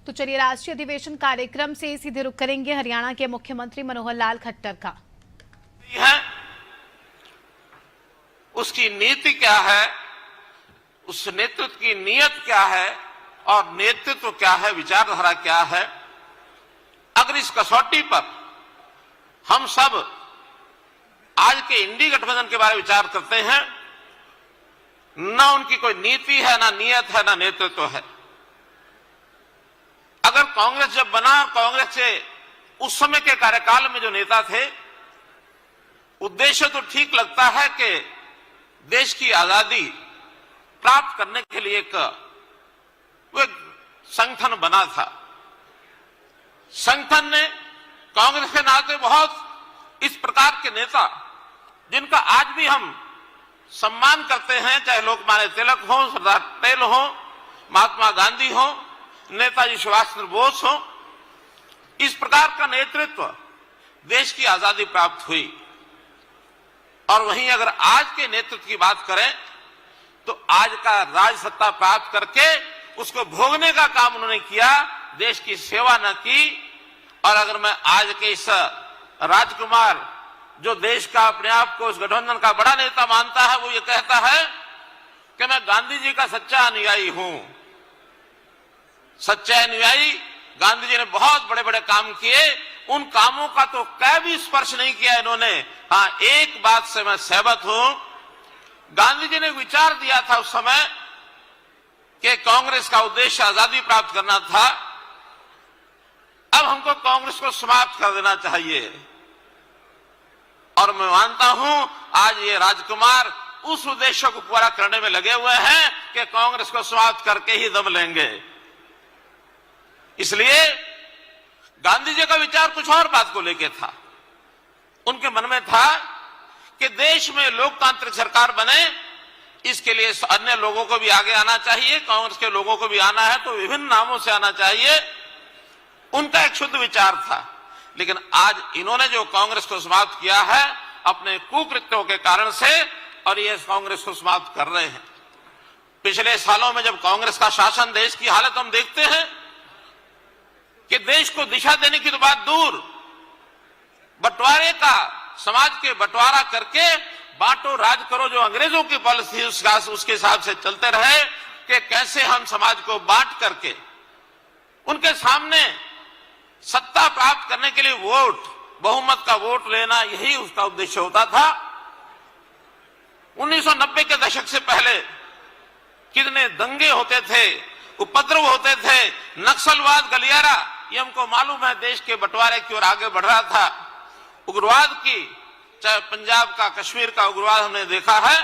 तो चलिए राष्ट्रीय अधिवेशन कार्यक्रम से सीधे रुख करेंगे हरियाणा के मुख्यमंत्री मनोहर लाल खट्टर का। उसकी नीति क्या है, उस नेतृत्व की नीयत क्या है और नेतृत्व क्या है, विचारधारा क्या है। अगर इस कसौटी पर हम सब आज के इंडी गठबंधन के बारे में विचार करते हैं, न उनकी कोई नीति है, ना नीयत है, ना नेतृत्व है। अगर कांग्रेस जब बना, कांग्रेस से उस समय के कार्यकाल में जो नेता थे, उद्देश्य तो ठीक लगता है कि देश की आजादी प्राप्त करने के लिए एक संगठन बना था। संगठन ने कांग्रेस के नाते बहुत इस प्रकार के नेता जिनका आज भी हम सम्मान करते हैं, चाहे लोकमान्य तिलक हो, सरदार पटेल हो, महात्मा गांधी हो, नेताजी सुभाष चंद्र बोस हो, इस प्रकार का नेतृत्व देश की आजादी प्राप्त हुई। और वहीं अगर आज के नेतृत्व की बात करें तो आज का राज सत्ता प्राप्त करके उसको भोगने का काम उन्होंने किया, देश की सेवा न की। और अगर मैं आज के इस राजकुमार जो देश का अपने आप को उस गठबंधन का बड़ा नेता मानता है, वो ये कहता है कि मैं गांधी जी का सच्चा अनुयायी हूं। सच्चा अनुयायी, गांधी जी ने बहुत बड़े बड़े काम किए, उन कामों का तो कै भी स्पर्श नहीं किया इन्होंने। हाँ, एक बात से मैं सहमत हूं, गांधी जी ने विचार दिया था उस समय कि कांग्रेस का उद्देश्य आजादी प्राप्त करना था, अब हमको कांग्रेस को समाप्त कर देना चाहिए। और मैं मानता हूं आज ये राजकुमार उस उद्देश्य को पूरा करने में लगे हुए हैं कि कांग्रेस को समाप्त करके ही दम लेंगे। इसलिए गांधी जी का विचार कुछ और बात को लेकर था। उनके मन में था कि देश में लोकतांत्रिक सरकार बने, इसके लिए अन्य लोगों को भी आगे आना चाहिए, कांग्रेस के लोगों को भी आना है तो विभिन्न नामों से आना चाहिए। उनका एक शुद्ध विचार था। लेकिन आज इन्होंने जो कांग्रेस को समाप्त किया है अपने कुकृत्यों के कारण से, और ये कांग्रेस को समाप्त कर रहे हैं। पिछले सालों में जब कांग्रेस का शासन, देश की हालत हम देखते हैं कि देश को दिशा देने की तो बात दूर, बंटवारे का, समाज के बंटवारा करके बांटो राज करो जो अंग्रेजों की पॉलिसी उसके हिसाब से चलते रहे कि कैसे हम समाज को बांट करके उनके सामने सत्ता प्राप्त करने के लिए वोट, बहुमत का वोट लेना, यही उसका उद्देश्य होता था। 1990 के दशक से पहले कितने दंगे होते थे, उपद्रव होते थे, नक्सलवाद, गलियारा, ये हमको मालूम है, देश के बंटवारे की ओर आगे बढ़ रहा था। उग्रवाद की, चाहे पंजाब का, कश्मीर का उग्रवाद हमने देखा है।